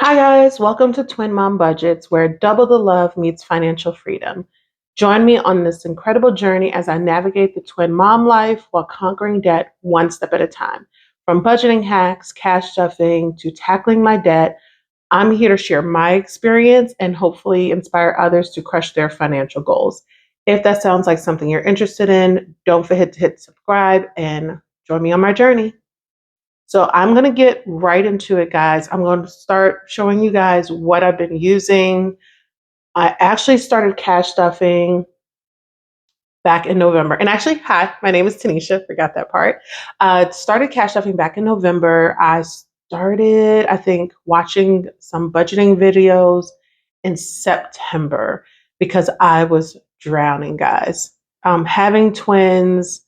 Hi, guys. Welcome to Twin Mom Budgets, where double the love meets financial freedom. Join me on this incredible journey as I navigate the twin mom life while conquering debt one step at a time. From budgeting hacks, cash stuffing, to tackling my debt, I'm here to share my experience and hopefully inspire others to crush their financial goals. If that sounds like something you're interested in, don't forget to hit subscribe and join me on my journey. So I'm going to get right into it, guys. I'm going to start showing you guys what I've been using. I actually started cash stuffing back in November. And actually, hi, my name is Tanisha. Forgot that part. Started cash stuffing back in November. I started, I think, watching some budgeting videos in September because I was drowning, guys. Having twins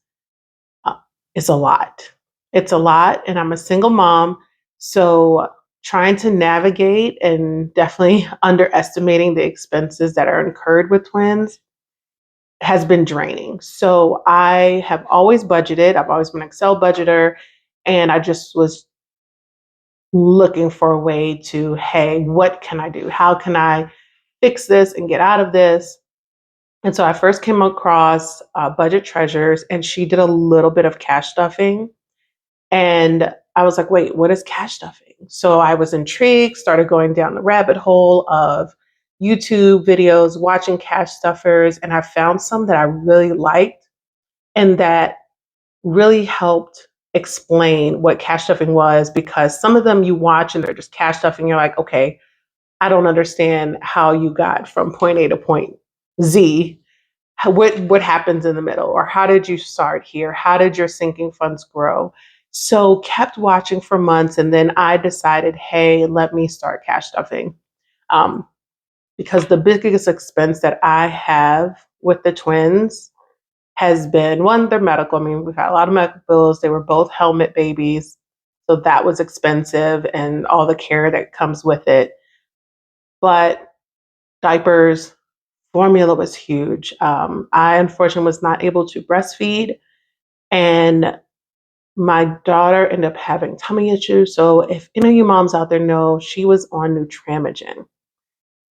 uh, is a lot. It's a lot, and I'm a single mom. So trying to navigate and definitely underestimating the expenses that are incurred with twins has been draining. So I have always budgeted. I've always been an Excel budgeter, and I just was looking for a way to, hey, what can I do? How can I fix this and get out of this? And so I first came across Budget Treasures, and she did a little bit of cash stuffing. And I was like, wait, what is cash stuffing? So I was intrigued, started going down the rabbit hole of YouTube videos, watching cash stuffers, and I found some that I really liked and that really helped explain what cash stuffing was, because some of them you watch and they're just cash stuffing. You're like, okay, I don't understand how you got from point A to point Z. What happens in the middle, or how did you start here? How did your sinking funds grow? So kept watching for months, and then I decided, hey, let me start cash stuffing, um, because the biggest expense that I have with the twins has been, one, their medical. I mean, we've had a lot of medical bills. They were both helmet babies, so that was expensive, and all the care that comes with it. But diapers, formula was huge. I unfortunately was not able to breastfeed, and my daughter ended up having tummy issues. So if any of you moms out there know, she was on Nutramigen.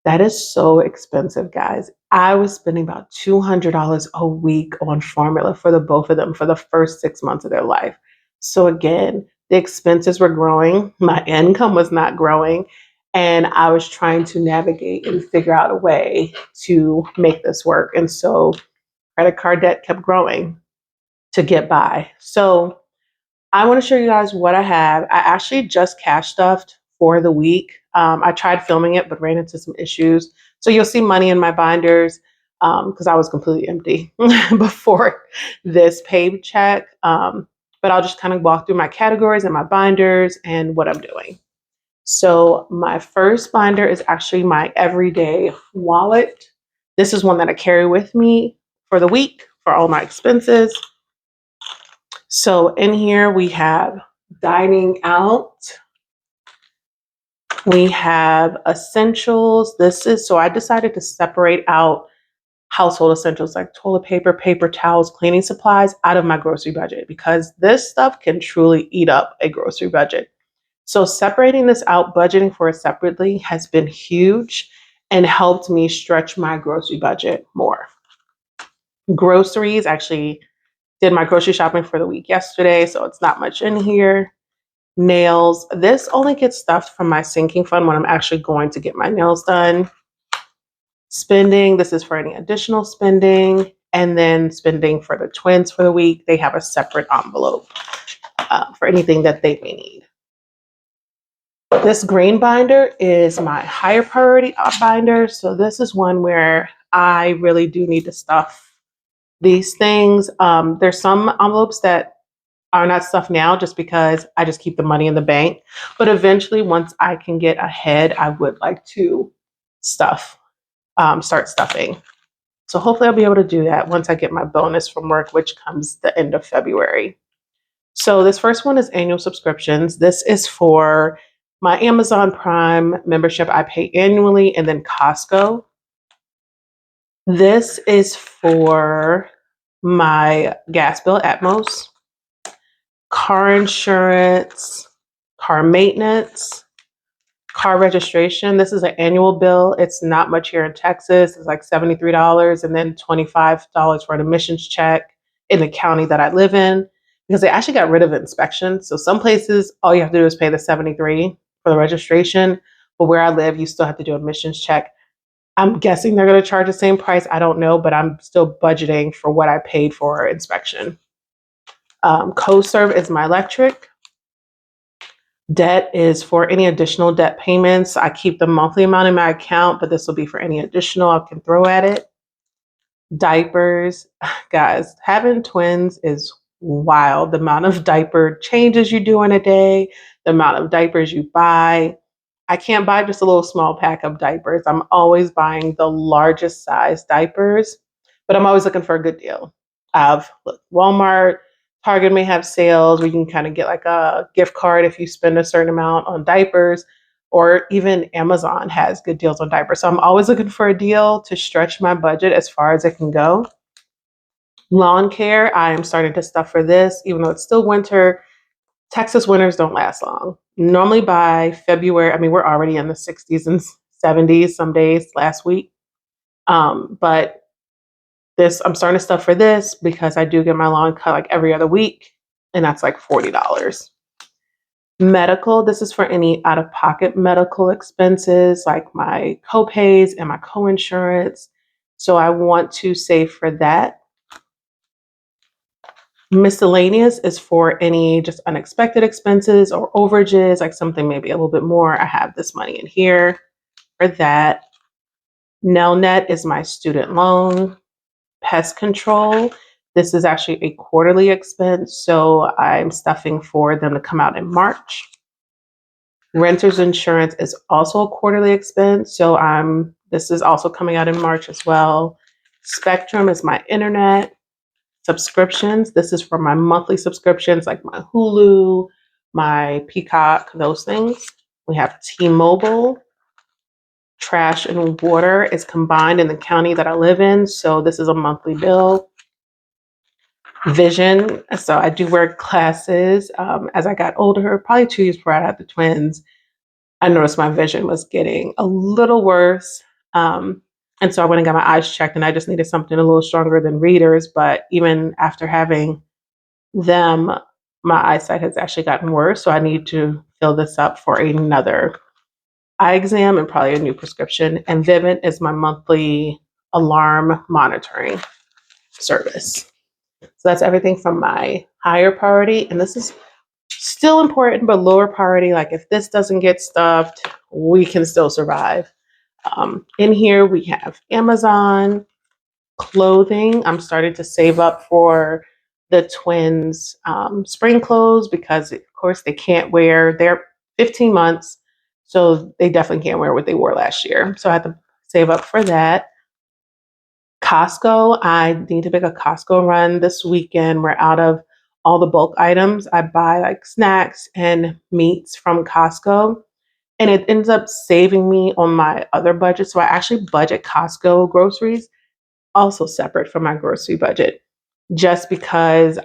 That is so expensive, guys. I was spending about $200 a week on formula for the both of them for the first 6 months of their life. So again, the expenses were growing, my income was not growing, and I was trying to navigate and figure out a way to make this work. And so credit card debt kept growing to get by. So I want to show you guys what I have. I actually just cash stuffed for the week. I tried filming it, but ran into some issues. So you'll see money in my binders because I was completely empty before this paycheck. But I'll just kind of walk through my categories and my binders and what I'm doing. So my first binder is actually my everyday wallet. This is one that I carry with me for the week for all my expenses. So in here we have dining out. We have essentials. So I decided to separate out household essentials like toilet paper, paper towels, cleaning supplies out of my grocery budget, because this stuff can truly eat up a grocery budget. So separating this out, budgeting for it separately has been huge and helped me stretch my grocery budget more. Groceries, actually did my grocery shopping for the week yesterday, so it's not much in here. Nails, this only gets stuffed from my sinking fund when I'm actually going to get my nails done. Spending, this is for any additional spending. And then spending for the twins for the week, they have a separate envelope for anything that they may need. This green binder is my higher priority binder. So this is one where I really do need to stuff these things. There's some envelopes that are not stuffed now just because I just keep the money in the bank. But eventually, once I can get ahead, I would like to start stuffing. So hopefully I'll be able to do that once I get my bonus from work, which comes the end of February. So this first one is annual subscriptions. This is for my Amazon Prime membership I pay annually, and then Costco. This is for my gas bill, Atmos, car insurance, car maintenance, Car registration, this is an annual bill. It's not much here in Texas. It's like $73 and then $25 for an admissions check in the county that I live in because they actually got rid of inspections. So some places, all you have to do is pay the 73 for the registration. But where I live, you still have to do admissions check. I'm guessing they're going to charge the same price. I don't know, but I'm still budgeting for what I paid for inspection. Co-serve is my electric. Debt is for any additional debt payments. I keep the monthly amount in my account, but this will be for any additional I can throw at it. Diapers. Guys, having twins is wild. The amount of diaper changes you do in a day, the amount of diapers you buy. I can't buy just a little small pack of diapers. I'm always buying the largest size diapers, but I'm always looking for a good deal. Walmart, Target may have sales where you can kind of get like a gift card if you spend a certain amount on diapers, or even Amazon has good deals on diapers. So I'm always looking for a deal to stretch my budget as far as it can go. Lawn care, I am starting to stuff for this, even though it's still winter. Texas winters don't last long. Normally by February, I mean, we're already in the 60s and 70s some days last week. But I'm starting to stuff for this because I do get my lawn cut like every other week, and that's like $40. Medical, this is for any out-of-pocket medical expenses like my co-pays and my co-insurance. So I want to save for that. Miscellaneous is for any just unexpected expenses or overages, like something maybe a little bit more. I have this money in here for that. Nelnet is my student loan. Pest control, this is actually a quarterly expense, so I'm stuffing for them to come out in March. Renter's insurance is also a quarterly expense, so this is also coming out in March as well. Spectrum is my internet. Subscriptions, this is for my monthly subscriptions like my Hulu, my Peacock, those things. We have T-Mobile. Trash and water is combined in the county that I live in, so this is a monthly bill. Vision, so I do wear glasses. As I got older, probably 2 years before I had the twins, I noticed my vision was getting a little worse. And so I went and got my eyes checked, and I just needed something a little stronger than readers. But even after having them, my eyesight has actually gotten worse. So I need to fill this up for another eye exam and probably a new prescription. And Vivint is my monthly alarm monitoring service. So that's everything from my higher priority. And this is still important, but lower priority. Like if this doesn't get stuffed, we can still survive. In here, we have Amazon, clothing. I'm starting to save up for the twins' spring clothes because, of course, they can't wear, they're 15 months. So they definitely can't wear what they wore last year. So I have to save up for that. Costco, I need to make a Costco run this weekend. We're out of all the bulk items. I buy like snacks and meats from Costco, and it ends up saving me on my other budget. So I actually budget Costco groceries also separate from my grocery budget just because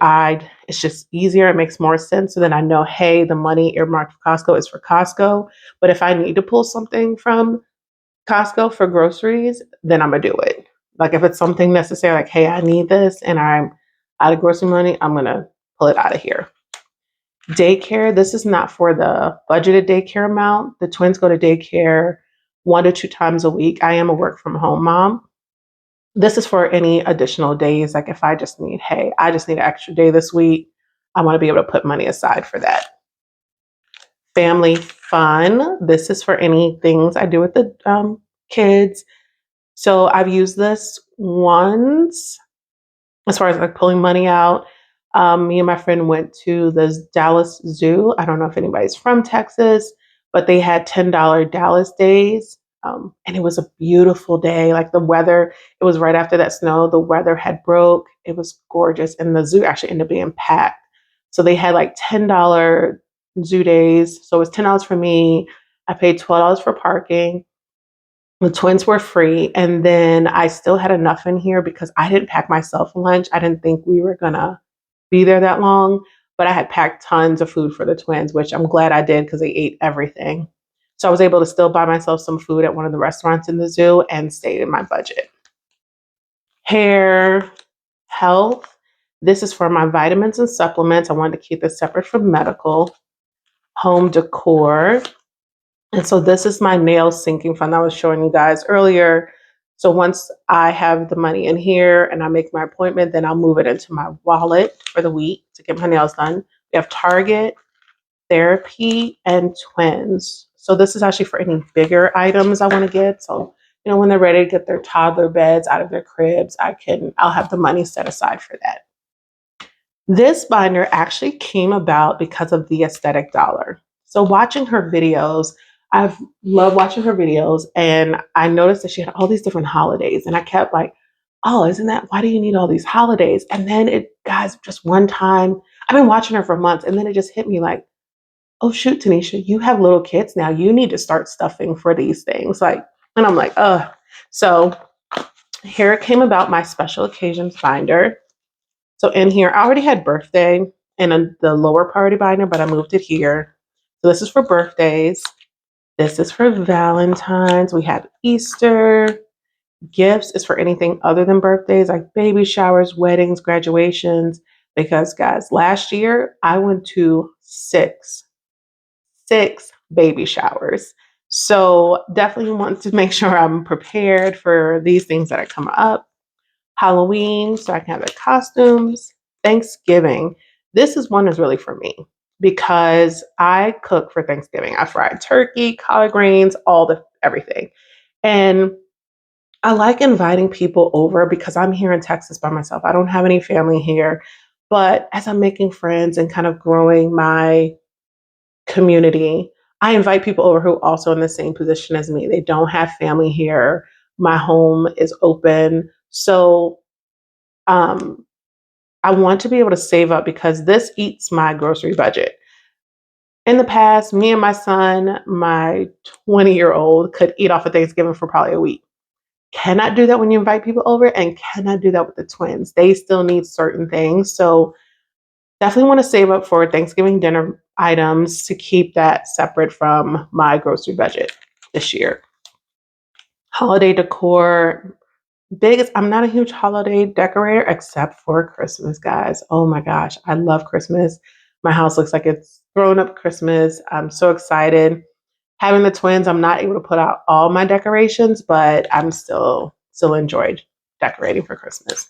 it's just easier. It makes more sense. So then I know, hey, the money earmarked for Costco is for Costco. But if I need to pull something from Costco for groceries, then I'm gonna do it. Like if it's something necessary, like, hey, I need this and I'm out of grocery money, I'm gonna pull it out of here. Daycare, this is not for the budgeted daycare amount. The twins go to daycare 1 to 2 times a week. I am a work from home mom. This is for any additional days. Like if I just need, hey, I just need an extra day this week, I want to be able to put money aside for that. Family fun. This is for any things I do with the kids. So I've used this once as far as like pulling money out. Me and my friend went to the Dallas Zoo. I don't know if anybody's from Texas, but they had $10 Dallas days. And it was a beautiful day. Like the weather, it was right after that snow. The weather had broke. It was gorgeous. And the zoo actually ended up being packed. So they had like $10 zoo days. So it was $10 for me. I paid $12 for parking. The twins were free. And then I still had enough in here because I didn't pack myself lunch. I didn't think we were going to be there that long. But I had packed tons of food for the twins, which I'm glad I did because they ate everything. So I was able to still buy myself some food at one of the restaurants in the zoo and stay in my budget. Hair, health. This is for my vitamins and supplements. I wanted to keep this separate from medical. Home decor. And so this is my nail sinking fund I was showing you guys earlier. So once I have the money in here and I make my appointment, then I'll move it into my wallet for the week to get my nails done. We have Target, therapy, and twins. So this is actually for any bigger items I want to get. So, when they're ready to get their toddler beds out of their cribs, I'll have the money set aside for that. This binder actually came about because of the aesthetic dollar. So watching her videos, I've loved watching her videos, and I noticed that she had all these different holidays, and I kept like, oh, why do you need all these holidays? And then guys, just one time, I've been watching her for months, and then it just hit me like, oh shoot, Tanisha, you have little kids now. You need to start stuffing for these things. And I'm like, ugh. So here it came about, my special occasions binder. So in here, I already had birthday in the lower priority binder, but I moved it here. So this is for birthdays. This is for Valentine's. We have Easter. Gifts is for anything other than birthdays, like baby showers, weddings, graduations. Because guys, last year I went to six baby showers. So definitely want to make sure I'm prepared for these things that are coming up. Halloween, so I can have the costumes. Thanksgiving. This is one that's really for me because I cook for Thanksgiving. I fried turkey, collard greens, everything. And I like inviting people over because I'm here in Texas by myself. I don't have any family here. But as I'm making friends and kind of growing my community, I invite people over who are also in the same position as me. They don't have family here. My home is open. So I want to be able to save up because this eats my grocery budget. In the past, me and my son, my 20-year-old, could eat off of Thanksgiving for probably a week. Cannot do that when you invite people over, and cannot do that with the twins. They still need certain things. So definitely want to save up for Thanksgiving dinner items to keep that separate from my grocery budget this year. Holiday decor. I'm not a huge holiday decorator except for Christmas, guys. Oh my gosh, I love Christmas. My house looks like it's grown up Christmas. I'm so excited. Having the twins, I'm not able to put out all my decorations, but I'm still enjoyed decorating for Christmas.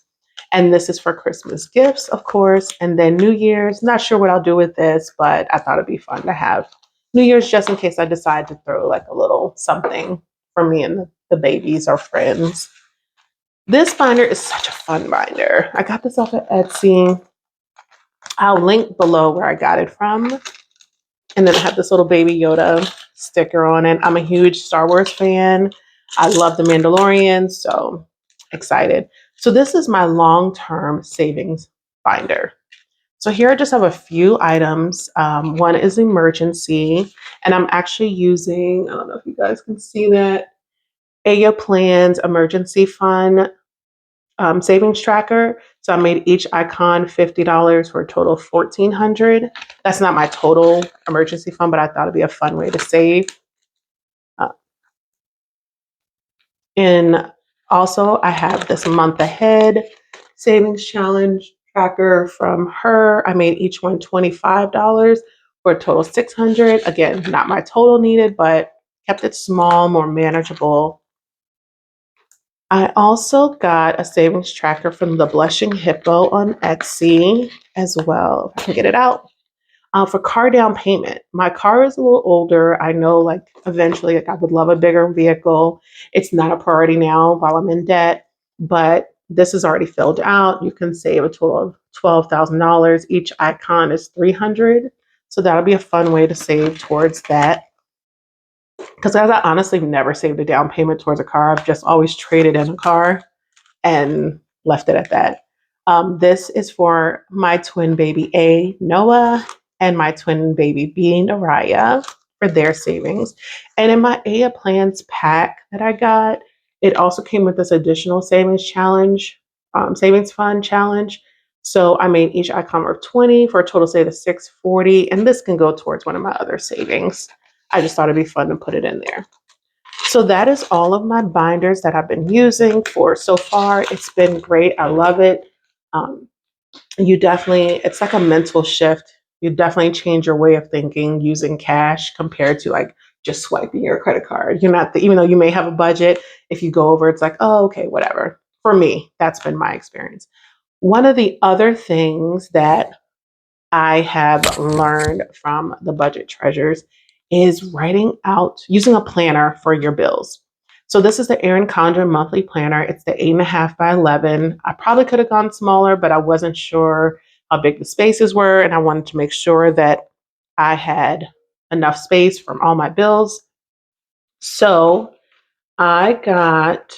And this is for Christmas gifts, of course. And then New Year's, not sure what I'll do with this, but I thought it'd be fun to have New Year's just in case I decide to throw like a little something for me and the babies or friends. This binder is such a fun binder. I got this off of Etsy. I'll link below where I got it from. And then I have this little baby Yoda sticker on it. I'm a huge Star Wars fan. I love The Mandalorian, so excited. So this is my long-term savings binder. So here I just have a few items. One is emergency, and I'm actually using, I don't know if you guys can see that, Aya Plan's emergency fund savings tracker. So I made each icon $50 for a total of $1,400. That's not my total emergency fund, but I thought it'd be a fun way to save. And also I have this month ahead savings challenge tracker from her. I made each one $25 for a total of $600. Again, not my total needed, but kept it small, more manageable. I also got a savings tracker from the Blushing Hippo on Etsy as well. If I can get it out. For car down payment. My car is a little older. I know like eventually like I would love a bigger vehicle. It's not a priority now while I'm in debt, but this is already filled out. You can save a total of $12,000. Each icon is $300. So that'll be a fun way to save towards that. Because I honestly never saved a down payment towards a car. I've just always traded in a car and left it at that. This is for my twin baby A, Noah, and my twin baby B, Naraya, for their savings. And in my Aya Plans pack that I got, it also came with this additional savings challenge, savings fund challenge. So I made each icon worth 20 for a total save of $640, and this can go towards one of my other savings. I just thought it'd be fun to put it in there. So that is all of my binders that I've been using for so far. It's been great. I love it. Um, it's like a mental shift. You definitely change your way of thinking using cash compared to like just swiping your credit card. You're not, even though you may have a budget, if you go over, it's like, oh, okay, whatever. For me, that's been my experience. One of the other things that I have learned from the budget treasures is writing out, using a planner for your bills. So this is the Erin Condren monthly planner. It's the 8.5 by 11. I probably could have gone smaller, but I wasn't sure how big the spaces were. And I wanted to make sure that I had enough space from all my bills. So I got,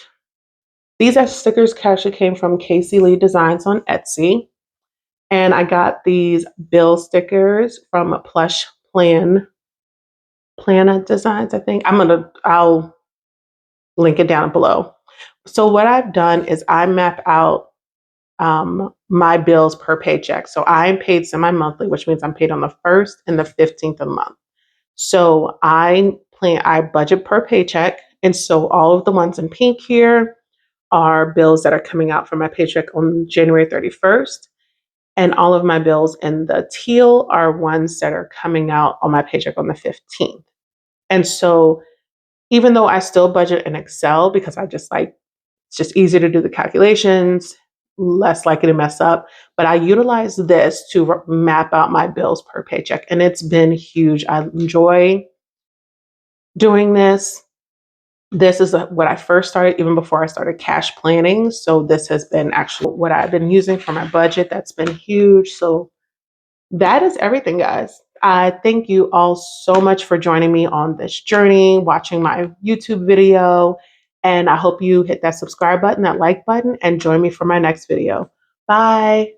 these are stickers actually came from Casey Lee Designs on Etsy. And I got these bill stickers from a Plush Plana Designs, I think. I'll link it down below. So what I've done is I map out my bills per paycheck. So I'm paid semi-monthly, which means I'm paid on the 1st and the 15th of the month. So I budget per paycheck. And so all of the ones in pink here are bills that are coming out from my paycheck on January 31st. And all of my bills in the teal are ones that are coming out on my paycheck on the 15th. And so even though I still budget in Excel because it's just easier to do the calculations, less likely to mess up, but I utilize this to map out my bills per paycheck. And it's been huge. I enjoy doing this. This is what I first started, even before I started cash planning. So this has been actually what I've been using for my budget. That's been huge. So that is everything, guys. I thank you all so much for joining me on this journey, watching my YouTube video, and I hope you hit that subscribe button, that like button, and join me for my next video. Bye.